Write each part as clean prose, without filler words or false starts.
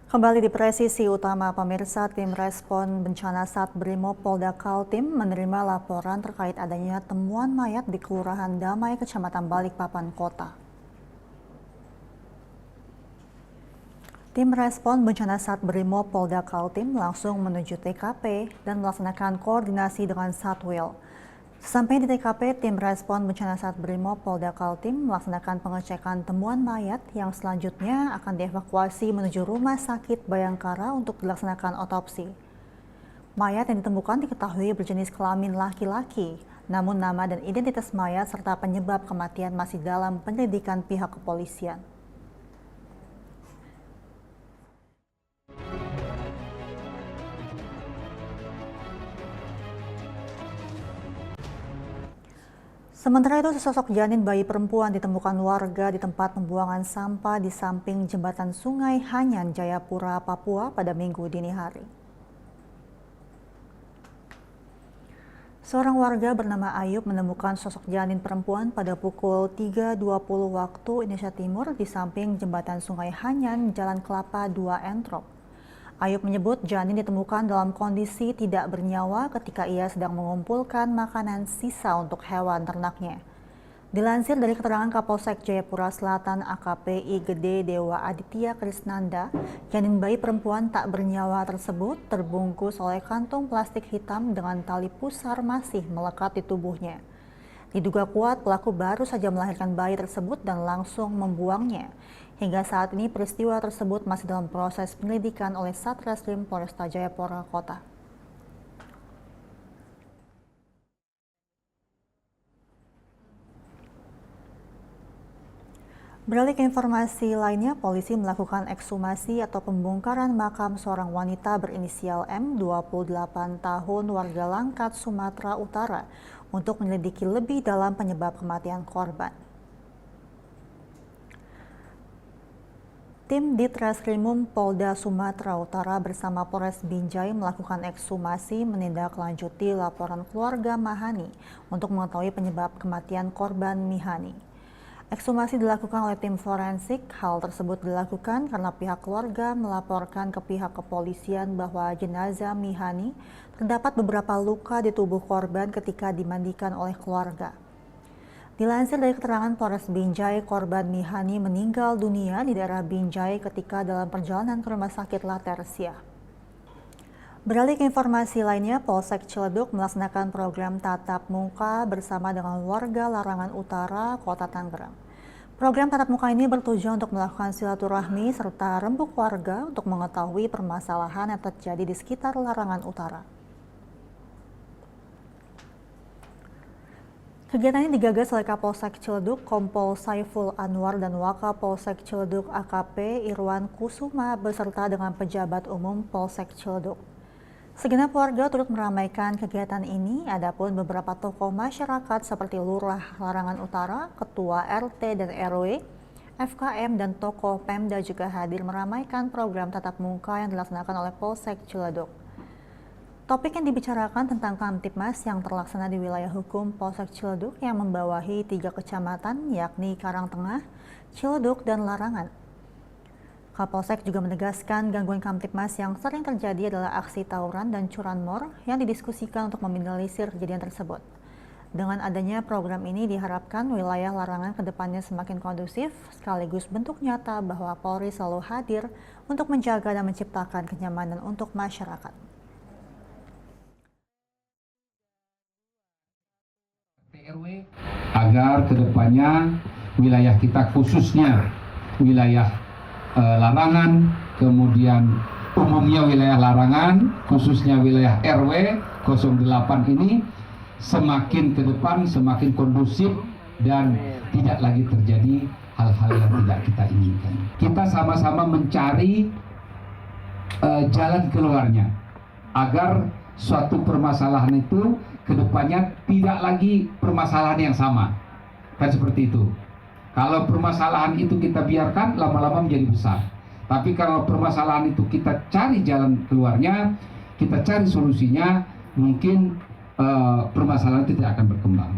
Kembali di presisi utama pemirsa, tim respon bencana Sat Brimob Polda Kaltim menerima laporan terkait adanya temuan mayat di Kelurahan Damai, Kecamatan Balikpapan Kota. Tim respon bencana Sat Brimob Polda Kaltim langsung menuju TKP dan melaksanakan koordinasi dengan Satwil. Sampai di TKP, tim respon bencana Sat Brimob Polda Kaltim melaksanakan pengecekan temuan mayat yang selanjutnya akan dievakuasi menuju Rumah Sakit Bayangkara untuk dilaksanakan otopsi. Mayat yang ditemukan diketahui berjenis kelamin laki-laki, namun nama dan identitas mayat serta penyebab kematian masih dalam penyelidikan pihak kepolisian. Sementara itu, sesosok janin bayi perempuan ditemukan warga di tempat pembuangan sampah di samping jembatan Sungai Hanyan, Jayapura, Papua pada Minggu dini hari. Seorang warga bernama Ayub menemukan sosok janin perempuan pada pukul 3.20 waktu Indonesia Timur di samping jembatan Sungai Hanyan, Jalan Kelapa 2 Entrop. Ayub menyebut janin ditemukan dalam kondisi tidak bernyawa ketika ia sedang mengumpulkan makanan sisa untuk hewan ternaknya. Dilansir dari keterangan Kapolsek Jayapura Selatan AKP I Gede Dewa Aditya Krisnanda, janin bayi perempuan tak bernyawa tersebut terbungkus oleh kantung plastik hitam dengan tali pusar masih melekat di tubuhnya. Diduga kuat pelaku baru saja melahirkan bayi tersebut dan langsung membuangnya. Hingga saat ini peristiwa tersebut masih dalam proses penyelidikan oleh Satreskrim Polresta Jayapura Kota. Beralih ke informasi lainnya, polisi melakukan ekshumasi atau pembongkaran makam seorang wanita berinisial M, 28 tahun, warga Langkat, Sumatera Utara, untuk menyelidiki lebih dalam penyebab kematian korban. Tim Ditreskrimum Polda Sumatera Utara bersama Polres Binjai melakukan ekshumasi menindaklanjuti laporan keluarga Mahani untuk mengetahui penyebab kematian korban Mihani. Ekshumasi dilakukan oleh tim forensik. Hal tersebut dilakukan karena pihak keluarga melaporkan ke pihak kepolisian bahwa jenazah Mihani terdapat beberapa luka di tubuh korban ketika dimandikan oleh keluarga. Dilansir dari keterangan Polres Binjai, korban Mihani meninggal dunia di daerah Binjai ketika dalam perjalanan ke Rumah Sakit Latersia. Beralih ke informasi lainnya, Polsek Ciledug melaksanakan program tatap muka bersama dengan warga Larangan Utara, Kota Tangerang. Program tatap muka ini bertujuan untuk melakukan silaturahmi serta rembuk warga untuk mengetahui permasalahan yang terjadi di sekitar Larangan Utara. Kegiatan ini digagas oleh Kapolsek Ciledug, Kompol Saiful Anwar, dan Wakapolsek Ciledug AKP Irwan Kusuma beserta dengan pejabat umum Polsek Ciledug. Segenap warga turut meramaikan kegiatan ini, adapun beberapa tokoh masyarakat seperti Lurah Larangan Utara, Ketua RT dan RW, FKM, dan tokoh Pemda juga hadir meramaikan program tatap muka yang dilaksanakan oleh Polsek Ciledug. Topik yang dibicarakan tentang Kamtibmas yang terlaksana di wilayah hukum Polsek Ciledug yang membawahi 3 kecamatan yakni Karangtengah, Ciledug, dan Larangan. Kapolsek juga menegaskan gangguan Kamtibmas yang sering terjadi adalah aksi tawuran dan curanmor yang didiskusikan untuk meminimalisir kejadian tersebut. Dengan adanya program ini diharapkan wilayah Larangan kedepannya semakin kondusif sekaligus bentuk nyata bahwa Polri selalu hadir untuk menjaga dan menciptakan kenyamanan untuk masyarakat. RW agar kedepannya wilayah kita khususnya wilayah Larangan, kemudian umumnya wilayah Larangan, khususnya wilayah RW 08 ini semakin ke depan semakin kondusif dan tidak lagi terjadi hal-hal yang tidak kita inginkan. Kita sama-sama mencari jalan keluarnya agar suatu permasalahan itu kedepannya tidak lagi permasalahan yang sama. Kan seperti itu. Kalau permasalahan itu kita biarkan lama-lama menjadi besar. Tapi kalau permasalahan itu kita cari jalan keluarnya, kita cari solusinya, mungkin permasalahan itu tidak akan berkembang.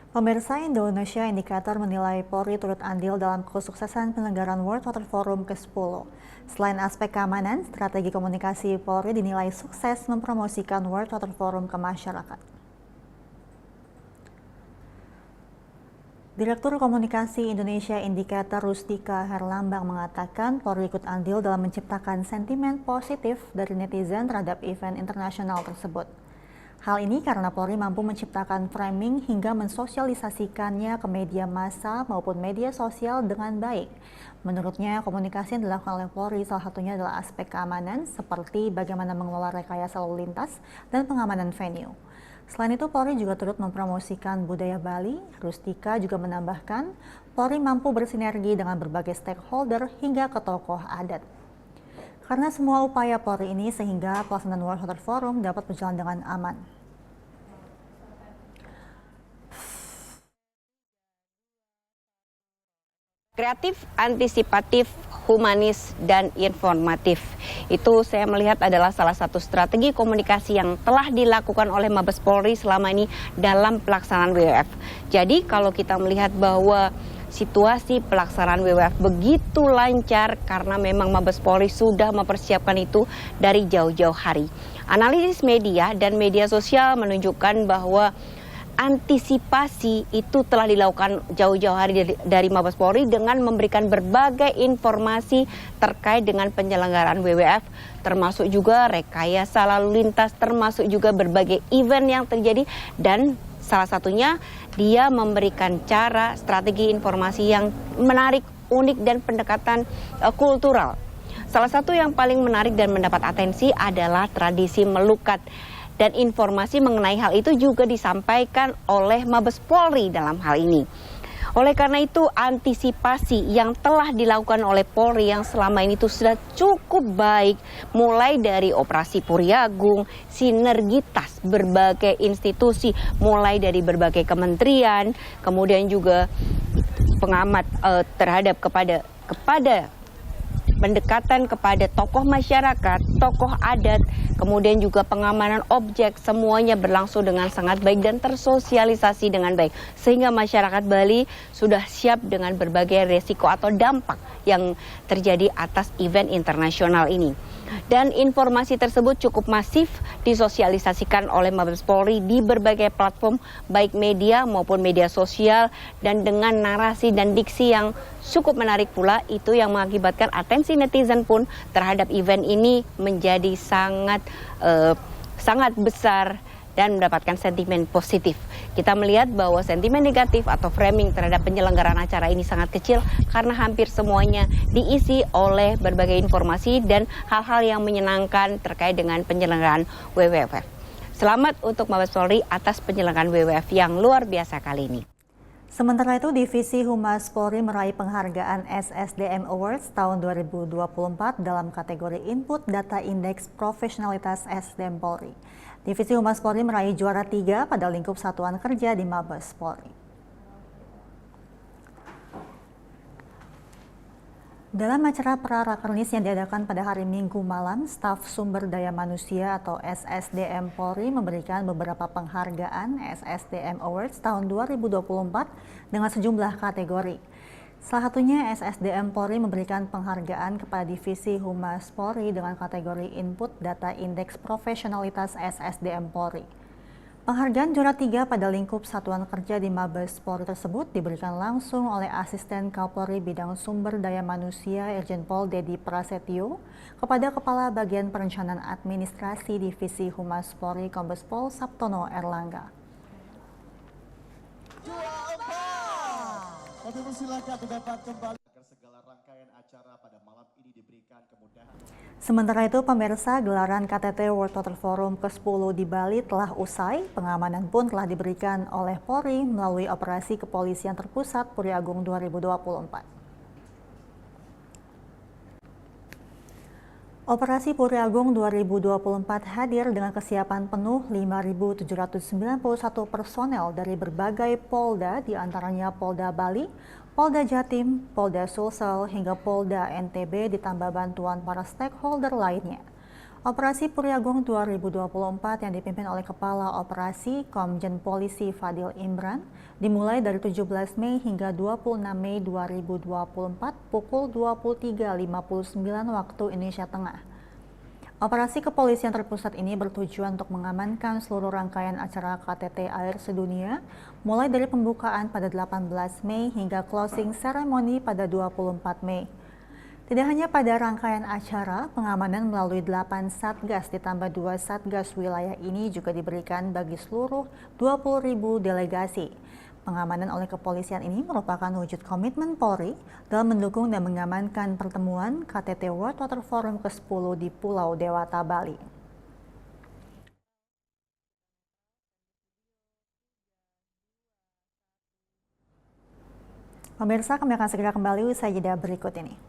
Pemirsa, Indonesia Indikator menilai Polri turut andil dalam kesuksesan penyelenggaraan World Water Forum ke-10. Selain aspek keamanan, strategi komunikasi Polri dinilai sukses mempromosikan World Water Forum ke masyarakat. Direktur Komunikasi Indonesia Indikator Rustika Herlambang mengatakan Polri ikut andil dalam menciptakan sentimen positif dari netizen terhadap event internasional tersebut. Hal ini karena Polri mampu menciptakan framing hingga mensosialisasikannya ke media massa maupun media sosial dengan baik. Menurutnya, komunikasi yang dilakukan oleh Polri salah satunya adalah aspek keamanan seperti bagaimana mengelola rekayasa lalu lintas dan pengamanan venue. Selain itu, Polri juga turut mempromosikan budaya Bali. Rustika juga menambahkan, Polri mampu bersinergi dengan berbagai stakeholder hingga ke tokoh adat. Karena semua upaya Polri ini sehingga pelaksanaan World Water Forum dapat berjalan dengan aman. Kreatif, antisipatif, humanis, dan informatif. Itu saya melihat adalah salah satu strategi komunikasi yang telah dilakukan oleh Mabes Polri selama ini dalam pelaksanaan WWF. Jadi kalau kita melihat bahwa situasi pelaksanaan WWF begitu lancar karena memang Mabes Polri sudah mempersiapkan itu dari jauh-jauh hari. Analisis media dan media sosial menunjukkan bahwa antisipasi itu telah dilakukan jauh-jauh hari dari Mabes Polri dengan memberikan berbagai informasi terkait dengan penyelenggaraan WWF, termasuk juga rekayasa lalu lintas, termasuk juga berbagai event yang terjadi, dan salah satunya dia memberikan cara strategi informasi yang menarik, unik, dan pendekatan kultural. Salah satu yang paling menarik dan mendapat atensi adalah tradisi melukat. Dan informasi mengenai hal itu juga disampaikan oleh Mabes Polri dalam hal ini. Oleh karena itu, antisipasi yang telah dilakukan oleh Polri yang selama ini itu sudah cukup baik, mulai dari operasi Puri Agung, sinergitas berbagai institusi, mulai dari berbagai kementerian, kemudian juga pengamat terhadap kepada pendekatan kepada tokoh masyarakat, tokoh adat, kemudian juga pengamanan objek, semuanya berlangsung dengan sangat baik dan tersosialisasi dengan baik. Sehingga masyarakat Bali sudah siap dengan berbagai resiko atau dampak yang terjadi atas event internasional ini. Dan informasi tersebut cukup masif disosialisasikan oleh Mabes Polri di berbagai platform, baik media maupun media sosial, dan dengan narasi dan diksi yang cukup menarik pula, itu yang mengakibatkan atensi netizen pun terhadap event ini menjadi sangat besar dan mendapatkan sentimen positif. Kita melihat bahwa sentimen negatif atau framing terhadap penyelenggaraan acara ini sangat kecil karena hampir semuanya diisi oleh berbagai informasi dan hal-hal yang menyenangkan terkait dengan penyelenggaraan WWF. Selamat untuk Mabes Polri atas penyelenggaraan WWF yang luar biasa kali ini. Sementara itu, Divisi Humas Polri meraih penghargaan SSDM Awards tahun 2024 dalam kategori Input Data Indeks Profesionalitas SDM Polri. Divisi Humas Polri meraih juara 3 pada lingkup Satuan Kerja di Mabes Polri. Dalam acara pra-rakernis yang diadakan pada hari Minggu malam, Staf Sumber Daya Manusia atau SSDM Polri memberikan beberapa penghargaan SSDM Awards tahun 2024 dengan sejumlah kategori. Salah satunya SSDM Polri memberikan penghargaan kepada Divisi Humas Polri dengan kategori Input Data Indeks Profesionalitas SSDM Polri. Penghargaan juara 3 pada lingkup Satuan Kerja di Mabes Polri tersebut diberikan langsung oleh Asisten Kapolri Bidang Sumber Daya Manusia Irjen Pol Dedi Prasetyo kepada Kepala Bagian Perencanaan Administrasi Divisi Humas Polri Kombes Pol Sabtono Erlangga. Kami persilakan dapat kembali agar segala rangkaian acara pada malam ini diberikan kemudahan. Sementara itu, pemirsa, gelaran KTT World Water Forum ke-10 di Bali telah usai. Pengamanan pun telah diberikan oleh Polri melalui operasi kepolisian terpusat Puri Agung 2024. Operasi Puri Agung 2024 hadir dengan kesiapan penuh 5.791 personel dari berbagai Polda, diantaranya Polda Bali, Polda Jatim, Polda Sulsel, hingga Polda NTB ditambah bantuan para stakeholder lainnya. Operasi Puri Agung 2024 yang dipimpin oleh Kepala Operasi Komjen Polisi Fadil Imran dimulai dari 17 Mei hingga 26 Mei 2024 pukul 23.59 waktu Indonesia Tengah. Operasi kepolisian terpusat ini bertujuan untuk mengamankan seluruh rangkaian acara KTT Air Sedunia mulai dari pembukaan pada 18 Mei hingga closing ceremony pada 24 Mei. Tidak hanya pada rangkaian acara, pengamanan melalui 8 satgas ditambah 2 satgas wilayah ini juga diberikan bagi seluruh 20.000 delegasi. Pengamanan oleh kepolisian ini merupakan wujud komitmen Polri dalam mendukung dan mengamankan pertemuan KTT World Water Forum ke-10 di Pulau Dewata, Bali. Pemirsa, kami akan segera kembali usai jeda berikut ini.